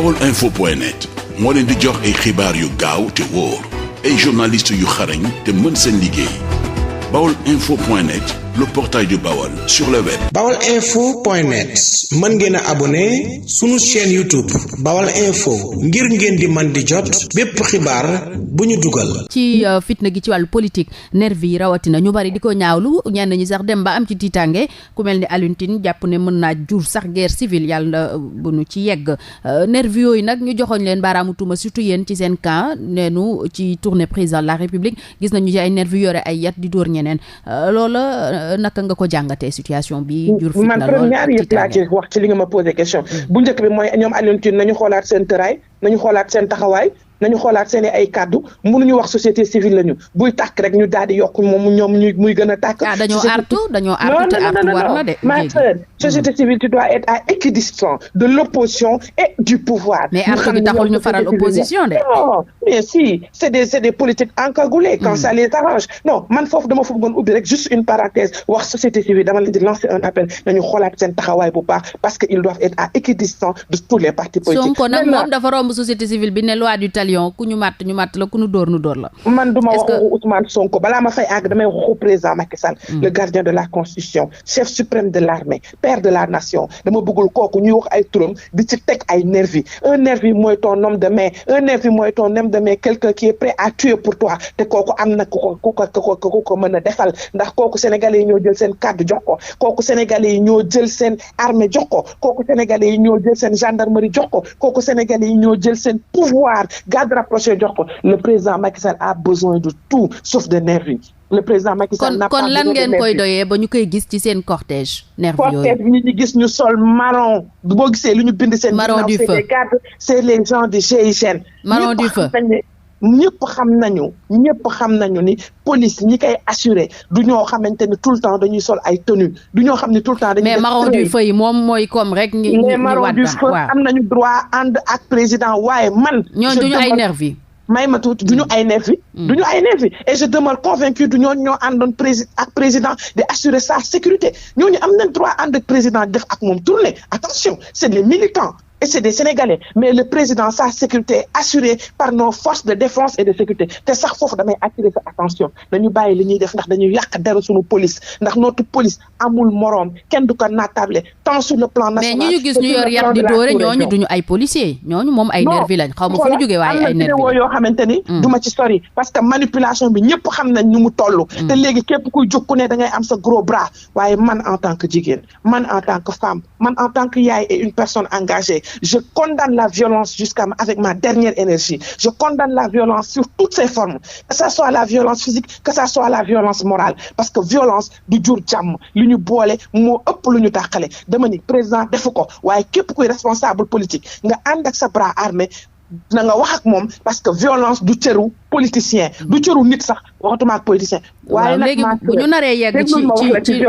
baolinfo.net moo leen di jox ay xibaar yu gaaw te wóor ay journalistes yu xarañ te mën seen liggéey. baolinfo.net, le portail du Baol sur le web. baolinfo.net mën ngeen a abonné sunu chaîne YouTube Baol Info ngir ngeen di man di jot bépp xibaar bu ñu dugal. ci fitna gi ci wàllu politique nervi yi rawatina ñu bari di ko ñaawlu ñenn ñi sax dem ba am ci tiitange ku mel ni Alioune Tine jàpp ne mën naa jur sax guerre civile yàlla bu nu ci yegg nervi yooyu nag ñu joxoñ leen baaraamu tuuma surtout yéen ci seen camp neenu ci tournée président de la République gis nañu ci ay nervi yore ay yat di dóor ñeneen loola naka nga ko jàngatee situation bi jur fitna man première ñaar yëpp laa ci wax ci li nga ma posé question bu njëkk bi mooy ñoom Alioune Tine nañu xoolaat seen tëraay nañu xoolaat seen taxawaay nañu xoolaat seen ay kàddu mënuñu wax société civile lañu buy tàkk rek ñu daal di yokk moom ñoom muy gën a tàkk. dañoo artu te artu war na de. ma sœur société civile tu dois être à équidistance de l'opposition et du pouvoir. mais artu bi taxul ñu faral opposition de. non mais si c'est des politiques encagoulées quand ça les arrange non man foofu dama fa bëggoon ubbi rek juste une parenthèse wax société civile dama leen di lancer un appel nañu xoolaat seen taxawaay bu baax parce que ils doivent être à équidistance de tous les partis politiques. Sonko nag moom dafa romb société civile bi ne loi du talion ku ñu màtt la ku ñu dóor la. man duma waxu Ousmane Sonko balaa ma fay àgg damay waxu président Macky Sall. le gardien de la constitution chef suprême de l'armée père de la nation dama bëggul kooku ñuy wax ay turam di ci teg ay nervi un nervi mooy ton homme de main un nervi mooy ton homme de main quelqu'un qui est prêt à tuer pour toi te kooku am na ku ko mën a defal ndax kooku sénégalais yi ñoo jël seen kàddu jox ko kooku sénégalais yi ñoo jël seen armée jox ko kooku sénégalais yi ñoo jël seen gendarmerie jox ko kooku sénégalais yi ñoo jël seen pouvoir garde rapproché jox ko le président Macky Sall a besoin de tout sauf de nervi le président Macky Sall n'a pas besoin de nervi. kon lan ngeen koy doyee ba ñu koy gis ci seen cortège nervi yooyu cortège bi ñu gis ñu sol marron boo gisee lu ñu bind seen marron du feu c'est les gens de GIGN marron du feu ñëpp xam nañu ni police ñi koy assurer du ñoo xamante ni tout le temps dañuy sol ay tenue du ñoo xam ne tout le temps dañuy mais marron du feu yi moom mooy comme rek les marron du feu am nañu droit ànd ak président waaye man ñoon duñu ay nervi may ma tuuti duñu ay nervi et je demeure convaincu du ñooñu ñoo àndoon président de assurer sa sécurité ñooñu am nañ droit ànd ak président def ak moom tournée attention c'est des militants et c'est des Sénégalais mais le président sa sécurité est assurée par nos forces de défense et de sécurité te sax foofu damay attirer sa attention dañu bàyyi li ñuy def ndax dañuy yàq dara suñu police ndax notre police amul moroom kenn du ko naatable tant sur le plan national. mais ñi ñu gis ñu yor yàq di doore ñooñu duñu ay policiers ñooñu moom ay nervi lañ xaw ma fu ñu jógee waaye ay nervi am na yoo xamante ni duma ci sori parce que manipulation bi ñëpp xam nañ ñu mu toll te léegi képp kuy jóg ku ne da ngay am sa gros bras waaye man en tant que jigéen man en tant que femme man en tant que yaay et une personne engagée je condamne la violence avec ma dernière énergie. Je condamne la violence sur toutes ses formes. Que ça soit la violence physique, que ça soit la violence morale. Parce que violence du jur jàmm li ñu boole moo ëpp lu ñu tàqale dama ni président defu ko waaye képp kuy responsable politique nga ànd ak sa bras armé na nga wax ak moom parce que violence du cëru politicien du cëru nit sax waxatuma ak politicien. waaye nag léegi bu ñu naree yegg ci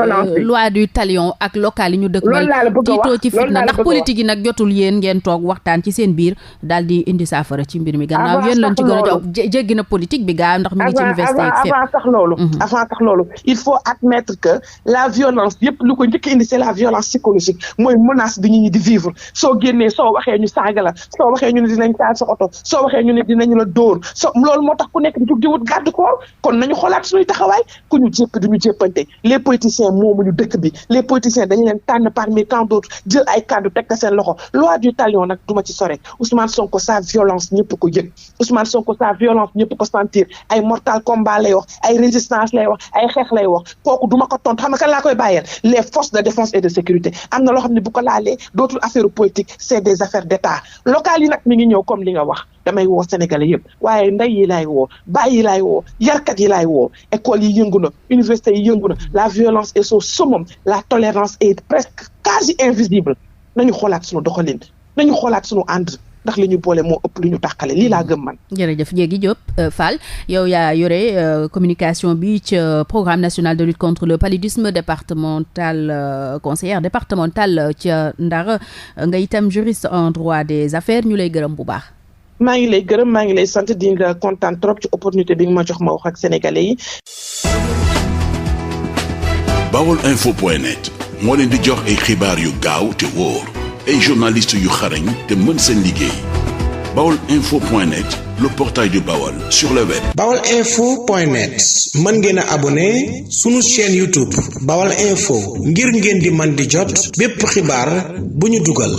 loi du talion ak local yi ñu dëkkal tiitoo ci fitna ndax politique yi nag jotul yéen ngeen toog waxtaan ci seen biir daal di indi saafara ci mbir mi gannaaw yéen lañ ci gën a jox jéggi na politique bi gaa ndax mi ngi ci université ak fépp avant sax loolu il faut admettre que la violence yëpp lu ko njëkk indi c'est la violence psychologique mooy menace bi ñu di vivre soo génnee soo waxee ñu saaga la soo waxee ñu ne dinañ taal sa oto soo waxee ñu ne dinañu la dóor loolu moo tax ku nekk di jug di wut garde corps kon nañu xoolaat suñuy taxawaay ku ñu jéppi duñu jéppante les politiciens moomuñu dëkk bi les politiciens dañu leen tànn parmi tant d'autres jël ay kàddu teg ko seen loxo loi du talion nag duma ci sore Ousmane Sonko sa violence ñëpp ko yëg Ousmane Sonko sa violence ñëpp ko sentir ay mortal combat lay wax ay résistance lay wax ay xeex lay wax kooku duma ko tontu xam nga kan laa koy bàyyeel les forces de défense et de sécurité am na loo xam ne bu ko laalee dootul affaire politique c'est des affaires d'État locales yi nag mi ngi ñëw comme li nga wax damay woo Sénégalais yëpp waaye ndey yi laay woo baay yi laay woo yarkat yi laay woo école yi yëngu na université yi yëngu na la violence est au summum la tolérance est presque quasi invisible nañu xoolaat suñu doxalin nañu xoolaat suñu ànd ndax li ñu boole moo ëpp lu ñu tàqale lii laa gëm man. jërëjëf Diégui Diop Fall yow yaa yore communication bi ci programme national de lutte contre le paludisme départemental conseillère départementale ca Ndar nga itam juriste en droit des affaires ñu lay gërëm bu baax. maa ngi lay gërëm maa ngi lay sant di nga kontaan trop ci opportunité bi nga ma jox ma wax ak sénégalais yi. baolinfo.net moo leen di jox ay xibaar yu gaaw te wóor ay journalistes yu xarañ te mën seen liggéey baolinfo.net, le portail du Baol sur le web. baolinfo.net mën ngeen a abonné sunu chaîne YouTube Baol Info ngir ngeen di man di jot bépp xibaar bu ñu dugal.